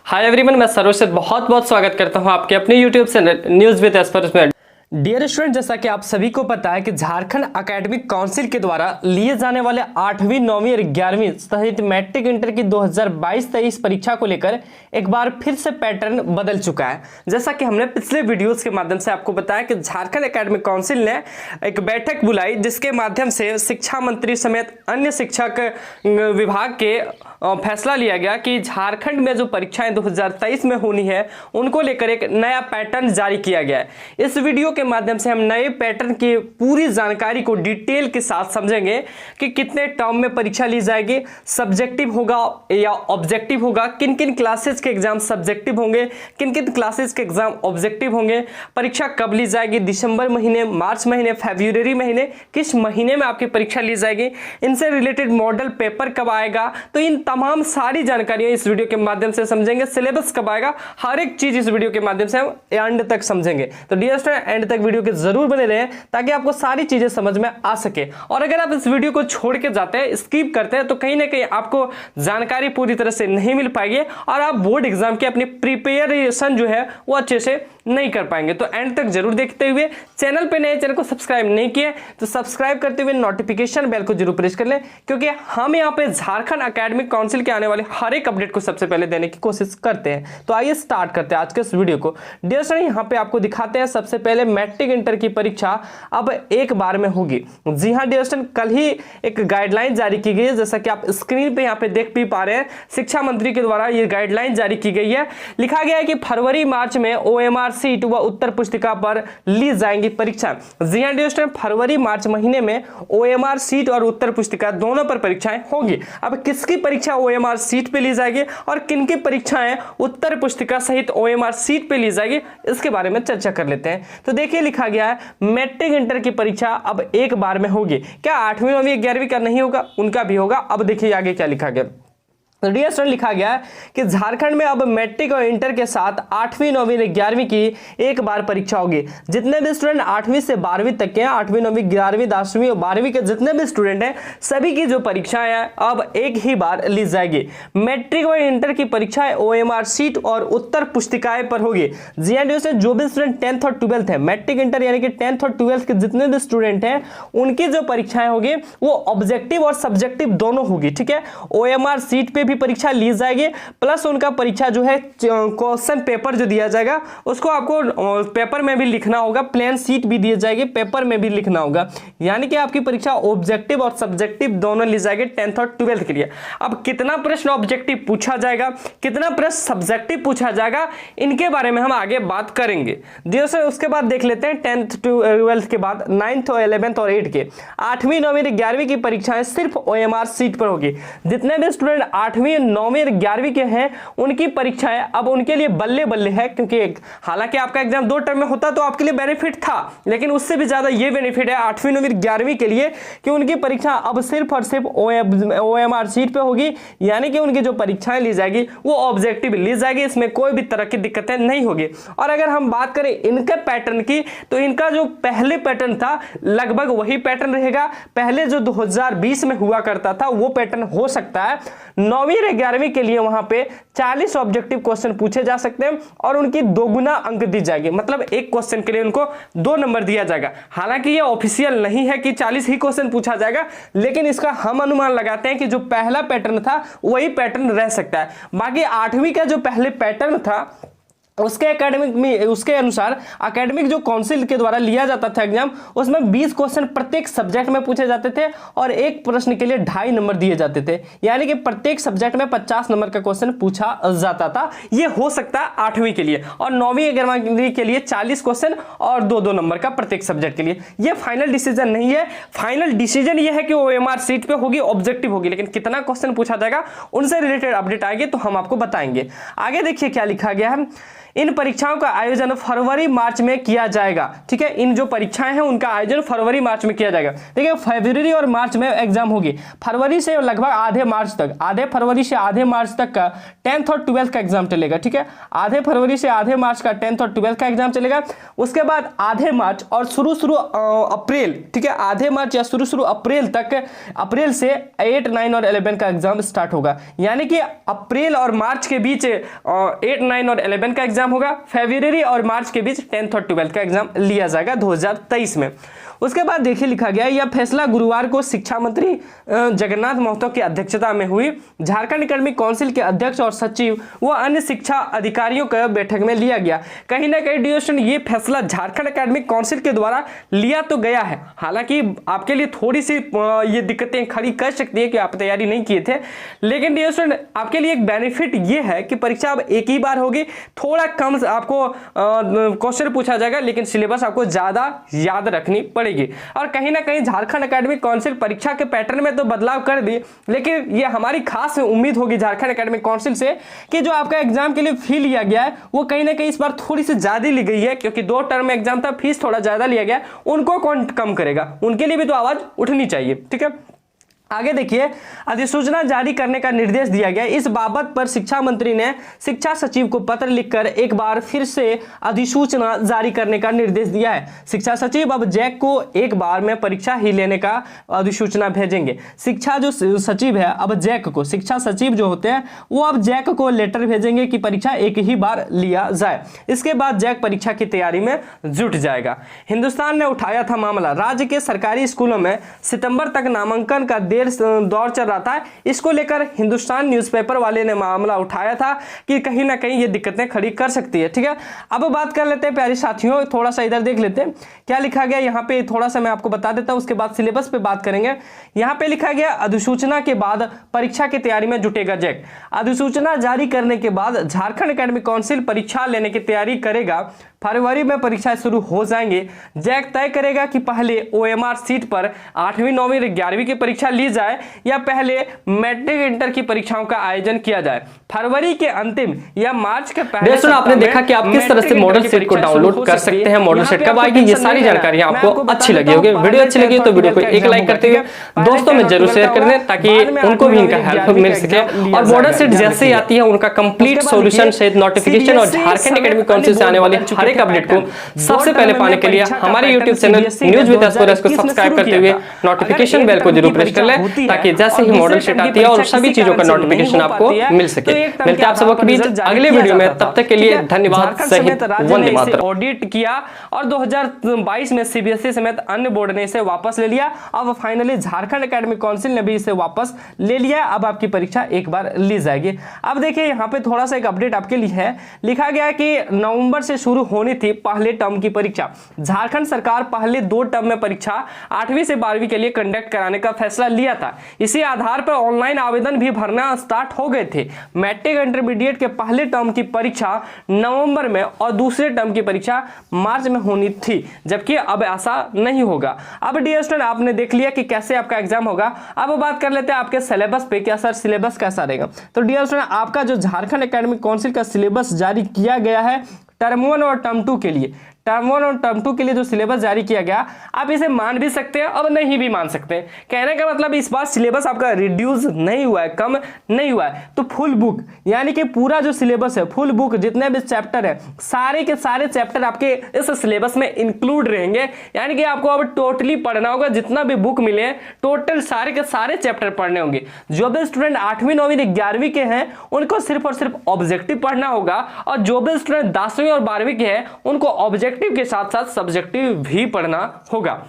Hi everyone, मैं सरोज से बहुत बहुत स्वागत करता हूं आपके अपने YouTube channel news with experts में। डियर स्टूडेंट, जैसा कि आप सभी को पता है कि झारखंड एकेडमिक काउंसिल के द्वारा लिए जाने वाले 8वीं 9वीं और 11वीं सहित मैट्रिक इंटर की 2022-23 परीक्षा को लेकर एक बार फिर से पैटर्न बदल चुका है। जैसा कि हमने पिछले वीडियोस के माध्यम से आपको बताया कि झारखंड एकेडमिक काउंसिल ने एक बैठक बुलाई, जिसके माध्यम से शिक्षा मंत्री समेत अन्य शिक्षक विभाग के फैसला लिया गया कि झारखंड में जो परीक्षाएं 2023 में होनी है उनको लेकर एक नया पैटर्न जारी किया गया है। इस वीडियो के माध्यम से हम नए पैटर्न की पूरी जानकारी को डिटेल के साथ समझेंगे कि कितने टर्म में परीक्षा ली जाएगी, सब्जेक्टिव होगा या ऑब्जेक्टिव होगा, किन किन क्लासेस के एग्जाम सब्जेक्टिव होंगे, किन किन क्लासेस के एग्जाम ऑब्जेक्टिव होंगे, परीक्षा कब ली जाएगी, दिसंबर महीने, मार्च महीने, फरवरी महीने, किस महीने में आपकी परीक्षा ली जाएगी, इनसे रिलेटेड मॉडल पेपर कब आएगा। तो इन तमाम सारी जानकारियां इस वीडियो के माध्यम से समझेंगे। सिलेबस कब आएगा, हर एक चीज इस वीडियो के माध्यम से हम एंड तक समझेंगे। तो डियर स्टूडेंट, एंड तक वीडियो के जरूर बने रहें ताकि आपको सारी चीजें समझ में आ सके। और अगर आप इस वीडियो को छोड़ के जाते हैं, स्किप करते हैं, तो कहीं ना कहीं आपको जानकारी पूरी तरह से नहीं मिल पाएगी और आप बोर्ड एग्जाम की अपनी प्रिपरेशन जो है वो अच्छे से नहीं कर पाएंगे। तो एंड तक जरूर देखते हुए, चैनल पे नए, चैनल को सब्सक्राइब नहीं किए तो सब्सक्राइब करते हुए नोटिफिकेशन बेल को जरूर प्रेस कर लें, क्योंकि हम यहाँ पे झारखंड एकेडमिक काउंसिल के आने वाले हर एक अपडेट को सबसे पहले देने की कोशिश करते हैं। तो आइए स्टार्ट करते हैं आज के इस वीडियो को। डियर स्टूडेंट, यहाँ पे आपको दिखाते हैं सबसे पहले मैट्रिक इंटर की परीक्षा अब एक बार में होगी। जी हाँ डियर स्टूडेंट, कल ही एक गाइडलाइन जारी की गई है, जैसा कि आप स्क्रीन पे यहाँ पे देख भी पा रहे हैं। शिक्षा मंत्री के द्वारा ये गाइडलाइन जारी की गई है। लिखा गया है कि फरवरी मार्च में OMR सीट व उत्तर पुस्तिका पर ली जाएंगी परीक्षा। जी हाँ डियर स्टूडेंट, फरवरी मार्च महीने में OMR सीट और उत्तर पुस्तिका दोनों पर परीक्षाएं होंगी। अब किसकी परीक्षा OMR सीट पे ली जाएगी और किन की परीक्षाएं उत्तर पुस्तिका सहित OMR सीट पे ली जाएगी, इसके बारे में चर्चा कर लेते हैं। तो देखिए, लिखा गया है मैट्रिक इंटर की परीक्षा अब एक बार में होगी। क्या 8वीं 9वीं 11वीं का नहीं होगा? उनका भी होगा। अब देखिए आगे क्या लिखा गया। तो डियर स्टूडेंट, लिखा गया है कि झारखंड में अब मैट्रिक और इंटर के साथ 8वीं 9वीं 11वीं की एक बार परीक्षा होगी। जितने भी स्टूडेंट 8वीं से 12वीं तक के हैं, 8वीं 9वीं 11वीं 10वीं और 12वीं के जितने भी स्टूडेंट हैं, सभी की जो परीक्षाएं हैं अब एक ही बार ली जाएगी। मैट्रिक और इंटर की परीक्षाएं OMR सीट और उत्तर पुस्तिकाएं पर होगी। जी हाँ डियर स्टूडेंट, जो भी स्टूडेंट 10th और 12th है, मैट्रिक इंटर यानी कि 10th और 12th के जितने भी स्टूडेंट हैं, उनकी जो परीक्षाएं होगी वो ऑब्जेक्टिव और सब्जेक्टिव दोनों होगी। ठीक है, OMR सीट पे भी परीक्षा ली जाएगी, प्लस उनका परीक्षा जो है क्वेश्चन पेपर जो दिया जाएगा उसको आपको पेपर में भी लिखना होगा, प्लेन सीट भी दी जाएगी, पेपर में भी लिखना होगा। यानी कि आपकी परीक्षा ऑब्जेक्टिव और सब्जेक्टिव दोनों ली जाएगी 10th और 12th के लिए। अब कितना प्रश्न ऑब्जेक्टिव पूछा जाएगा, कितना प्रश्न सब्जेक्टिव पूछा जाएगा, इनके बारे में हम आगे बात करेंगे। उसके बाद देख लेते हैं 10th 12th के बाद 9th और 11th और 8th के 8वीं 9वीं 11वीं की परीक्षाएं सिर्फ OMR सीट पर होगी। जितने भी स्टूडेंट 8वीं 9वीं 11वीं के हैं, उनकी परीक्षाएं अब उनके लिए बल्ले बल्ले है, क्योंकि हालांकि आपका एग्जाम 2 टर्म में होता तो आपके लिए बेनिफिट था, लेकिन उससे भी ज्यादा ये बेनिफिट है 8वीं 9वीं 11वीं के लिए कि उनकी परीक्षा अब सिर्फ और सिर्फ OMR सीट पे होगी। यानी कि उनकी जो परीक्षाएं ली जाएगी वो ऑब्जेक्टिव ली जाएगी, इसमें कोई भी तरह की दिक्कतें नहीं होगी। और अगर हम बात करें इनके पैटर्न की, तो इनका जो पहले पैटर्न था लगभग वही पैटर्न रहेगा। पहले जो 2020 में हुआ करता था वो पैटर्न हो सकता है। 9वीं और 11वीं के लिए वहां पे 40 ऑब्जेक्टिव क्वेश्चन पूछे जा सकते हैं और उनकी 2 गुना अंक दी जाएगी, मतलब एक क्वेश्चन के लिए उनको 2 नंबर दिया जाएगा। हालांकि ये ऑफिशियल नहीं है कि 40 ही क्वेश्चन पूछा जाएगा, लेकिन इसका हम अनुमान लगाते हैं कि जो पहला पैटर्न था वही पैटर्न रह सकता है। बाकी 8वीं का जो पहले पैटर्न था उसके एकेडमिक में, उसके अनुसार एकेडमिक जो काउंसिल के द्वारा लिया जाता था एग्जाम, उसमें 20 क्वेश्चन प्रत्येक सब्जेक्ट में पूछे जाते थे और एक प्रश्न के लिए 2.5 नंबर दिए जाते थे। यानी कि प्रत्येक सब्जेक्ट में 50 नंबर का क्वेश्चन पूछा जाता था। ये हो सकता है 8वीं के लिए, और 9वीं 11वीं के लिए 40 क्वेश्चन और 2-2 नंबर का प्रत्येक सब्जेक्ट के लिए। ये फाइनल डिसीजन नहीं है। फाइनल डिसीजन ये है कि OMR सीट पे होगी, ऑब्जेक्टिव होगी, लेकिन कितना क्वेश्चन पूछा जाएगा उनसे रिलेटेड अपडेट आएगी तो हम आपको बताएंगे। आगे देखिए क्या लिखा गया है। इन परीक्षाओं का आयोजन फरवरी मार्च में किया जाएगा। ठीक है, इन जो परीक्षाएं हैं उनका आयोजन फरवरी मार्च में किया जाएगा। देखिए फरवरी और मार्च में एग्जाम होगी, फरवरी से लगभग आधे मार्च तक, आधे फरवरी से आधे मार्च तक का 10th और 12th का एग्जाम चलेगा। ठीक है, आधे फरवरी से आधे मार्च का 10th और 12th का एग्जाम चलेगा। उसके बाद आधे मार्च और शुरू अप्रैल, ठीक है, आधे मार्च या शुरू अप्रैल तक, अप्रैल से 8, 9 और 11 का एग्जाम स्टार्ट होगा। यानी कि अप्रैल और मार्च के बीच 8, 9 और 11 का एग्जाम होगा। फरवरी और मार्च के बीच 10th और 12th का एग्जाम लिया जाएगा 2023 में। उसके बाद देखिए लिखा गया, यह फैसला गुरुवार को शिक्षा मंत्री जगन्नाथ महतो की अध्यक्षता में हुई झारखंड एकेडमिक काउंसिल के अध्यक्ष और सचिव व अन्य शिक्षा अधिकारियों की बैठक में लिया गया। कहीं ना कहीं डियर स्टूडेंट ये फैसला झारखंड एकेडमिक काउंसिल के द्वारा लिया तो गया है, हालांकि आपके लिए थोड़ी सी ये दिक्कतें खड़ी कर सकती है कि आप तैयारी नहीं किए थे, लेकिन डियर स्टूडेंट आपके लिए एक बेनिफिट ये है कि परीक्षा अब एक ही बार होगी, थोड़ा कम आपको क्वेश्चन पूछा जाएगा, लेकिन सिलेबस आपको ज्यादा याद रखनी पड़ेगी। और कहीं ना कहीं झारखंड एकेडमिक काउंसिल परीक्षा के पैटर्न में तो बदलाव कर दी, लेकिन ये हमारी खास उम्मीद होगी झारखंड एकेडमिक काउंसिल से कि जो आपका एग्जाम के लिए फी लिया गया है वो कहीं ना कहीं इस बार थोड़ी सी ज्यादा ली गई है, क्योंकि 2 टर्म एग्जाम था, फीस थोड़ा ज्यादा लिया गया। उनको कौन कम करेगा, उनके लिए भी तो आवाज उठनी चाहिए। ठीक है, आगे देखिए, अधिसूचना जारी करने का निर्देश दिया गया। इस बाबत पर शिक्षा मंत्री ने शिक्षा सचिव को पत्र लिखकर एक बार फिर से अधिसूचना जारी करने का निर्देश दिया है। शिक्षा सचिव अब जैक को एक बार में परीक्षा ही लेने का अधिसूचना भेजेंगे। शिक्षा जो सचिव है अब जैक को, शिक्षा सचिव जो होते हैं वो अब जैक को लेटर भेजेंगे कि परीक्षा एक ही बार लिया जाए। इसके बाद जैक परीक्षा की तैयारी में जुट जाएगा। हिंदुस्तान ने उठाया था मामला, राज्य के सरकारी स्कूलों में सितंबर तक नामांकन का दौर चल रहा था। इसको लेकर हिंदुस्तान न्यूज़पेपर वाले ने मामला उठाया था कि कहीं ना कहीं ये दिक्कतें खड़ी कर सकती है। ठीक है, अब बात कर लेते हैं प्यारे साथियों, थोड़ा सा इधर देख लेते हैं क्या लिखा गया यहाँ पे, थोड़ा सा मैं आपको बता देता हूं, उसके बाद सिलेबस पे बात करेंगे। यहाँ पे लिखा गया, अधिसूचना के बाद परीक्षा की तैयारी में जुटेगा जैक। अधिसूचना जारी करने के बाद झारखंड एकेडमिक काउंसिल परीक्षा लेने की तैयारी करेगा। फरवरी में परीक्षाएं शुरू हो जाएंगे। जैक तय करेगा कि पहले OMR सीट पर 8वीं 9वीं और 11वीं की परीक्षा ली जाए या पहले मैट्रिक इंटर की परीक्षाओं का आयोजन किया जाए। फरवरी के अंतिम या मार्च के पहले दोस्तों आपने देखा कि आप किस तरह से मॉडल सेट को डाउनलोड कर सकते हैं, मॉडल सेट कब आएगी, ये सारी जानकारी आपको अच्छी लगी होगी। वीडियो अच्छी लगी तो वीडियो को एक लाइक करते हुए दोस्तों में जरूर शेयर कर दें ताकि उनको भी इनका हेल्प मिल सके। और मॉडल सेट जैसे ही आती है उनका कंप्लीट सॉल्यूशन सहित नोटिफिकेशन और झारखंड एकेडमिक काउंसिल से आने वाले हर एक अपडेट को सबसे पहले पाने के लिए हमारे YouTube channel news with aspirants को सब्सक्राइब करते हुए नोटिफिकेशन बेल को जरूर प्रेस कर लें ताकि जैसे ही मॉडल सेट आती है और सभी चीजों का नोटिफिकेशन आपको मिल सके। मिलते हैं आप सबों के बीच अगले वीडियो में, तब तक के लिए धन्यवाद। वंदे मातरम। ऑडिट किया और 2022 में CBSE समेत अन्य बोर्ड ने इसे वापस ले लिया। अब फाइनली झारखंड एकेडमिक काउंसिल ने भी इसे वापस ले लिया। अब आपकी परीक्षा एक बार ली जाएगी। अब देखिए यहाँ पे थोड़ा सा एक अपडेट आपके लिए है, लिखा गया कि नवंबर से शुरू होनी थी पहले टर्म की परीक्षा। झारखंड सरकार पहले 2 टर्म में परीक्षा 8वीं से 12वीं के लिए कंडक्ट कराने का फैसला लिया था। इसी आधार पर ऑनलाइन आवेदन भी भरना स्टार्ट हो गए थे। मैट्रिक इंटरमीडिएट के पहले टर्म की परीक्षा नवंबर में और दूसरे टर्म की परीक्षा मार्च में होनी थी, जबकि अब ऐसा नहीं होगा। अब डियर स्टूडेंट आपने देख लिया कि कैसे आपका एग्जाम होगा। अब बात कर लेते हैं आपके सिलेबस पे, क्या सर सिलेबस कैसा रहेगा। तो डियर स्टूडेंट आपका जो झारखंड एकेडमिक काउंसिल का सिलेबस जारी किया गया है टर्म 1 और टर्म 2 के लिए, टर्म 1 और टर्म 2 के लिए जो सिलेबस जारी किया गया, आप इसे मान भी सकते हैं और नहीं भी मान सकते हैं। कहने का मतलब इस बार सिलेबस आपका रिड्यूस नहीं हुआ है, कम नहीं हुआ है। तो फुल बुक यानी कि पूरा जो सिलेबस है, फुल बुक जितने भी चैप्टर है, सारे के सारे चैप्टर आपके इस सिलेबस में इंक्लूड रहेंगे। यानी कि आपको अब टोटली पढ़ना होगा, जितना भी बुक मिले टोटल सारे के सारे चैप्टर पढ़ने होंगे। जो भी स्टूडेंट 8वीं 9वीं 11वीं के हैं उनको सिर्फ और सिर्फ ऑब्जेक्टिव पढ़ना होगा, और जो भी स्टूडेंट 10वीं और 12वीं के हैं उनको ऑब्जेक्टिव के साथ साथ सब्जेक्टिव भी पढ़ना होगा।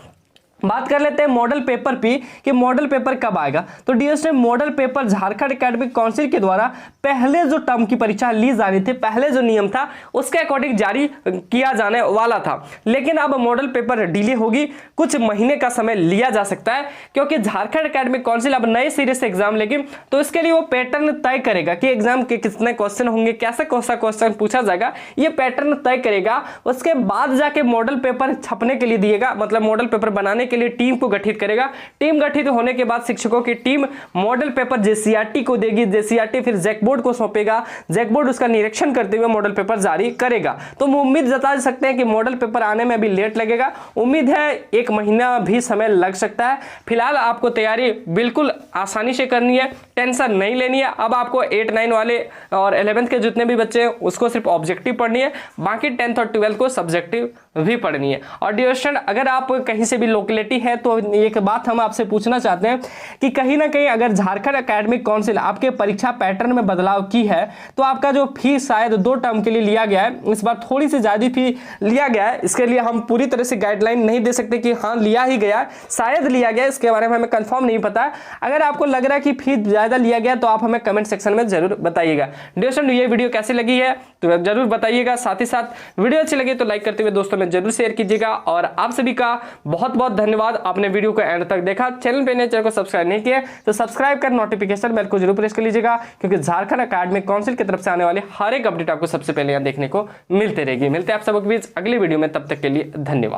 बात कर लेते हैं मॉडल पेपर पे कि मॉडल पेपर कब आएगा। तो dear student model paper Jharkhand academic council के द्वारा पहले जो टर्म की परीक्षा ली जानी थी, पहले जो नियम था उसके अकॉर्डिंग जारी किया जाने वाला था, लेकिन अब मॉडल पेपर डिले होगी, कुछ महीने का समय लिया जा सकता है, क्योंकि झारखंड एकेडमिक काउंसिल अब नए सिरे से एग्जाम लेगी। तो इसके लिए वो पैटर्न तय करेगा कि एग्जाम के कितने क्वेश्चन होंगे, कैसे कौन सा क्वेश्चन पूछा जाएगा, ये पैटर्न तय करेगा। उसके बाद जाके मॉडल पेपर छपने के लिए दिएगा, मतलब मॉडल पेपर बनाने के लिए टीम को गठित करेगा। टीम गठित होने के बाद शिक्षकों की टीम मॉडल पेपर जेसीईआरटी को देगी, जेसीईआरटी फिर जैक बोर्ड को सौंपेगा, जैक बोर्ड उसका निरीक्षण करते हुए मॉडल पेपर जारी करेगा। तो हम उम्मीद जता सकते हैं कि मॉडल पेपर आने में अभी लेट लगेगा, उम्मीद है 1 महीना भी समय लग सकता है। फिलहाल आपको तैयारी बिल्कुल आसानी से करनी है, टेंशन नहीं लेनी है। अब आपको 8, 9 वाले और 11th के जितने भी बच्चे हैं उसको सिर्फ ऑब्जेक्टिव पढ़नी है, बाकी 10th और 12th को सब्जेक्टिव भी पढ़नी है। और डियर स्टूडेंट, अगर आप कहीं से भी लोकेलिटी है तो एक बात हम आपसे पूछना चाहते हैं कि कहीं ना कहीं अगर झारखंड एकेडमिक काउंसिल आपके परीक्षा पैटर्न में बदलाव की है तो आपका जो फीस शायद 2 टर्म के लिए लिया गया है, इस बार थोड़ी सी ज्यादा फी लिया गया है। इसके लिए हम पूरी तरह से गाइडलाइन नहीं दे सकते कि हाँ लिया ही गया, शायद लिया गया, इसके बारे में हमें कंफर्म नहीं पता है। अगर आपको लग रहा है कि फीस ज्यादा लिया गया तो आप हमें कमेंट सेक्शन में जरूर बताइएगा। डियर स्टूडेंट, ये वीडियो कैसी लगी है तो जरूर बताइएगा, साथ ही साथ वीडियो अच्छी लगी तो लाइक करते हुए दोस्तों में जरूर शेयर कीजिएगा। और आप सभी का बहुत बहुत धन्यवाद, आपने वीडियो को एंड तक देखा। चैनल पे नए, चैनल को सब्सक्राइब नहीं किया तो सब्सक्राइब कर नोटिफिकेशन बेल को जरूर प्रेस कर लीजिएगा, क्योंकि झारखंड एकेडमिक काउंसिल की तरफ से आने वाली हर एक अपडेट आपको सबसे पहले यहाँ देखने को मिलते रहेगी। मिलते हैं आप सबके बीच अगली वीडियो में, तब तक के लिए धन्यवाद।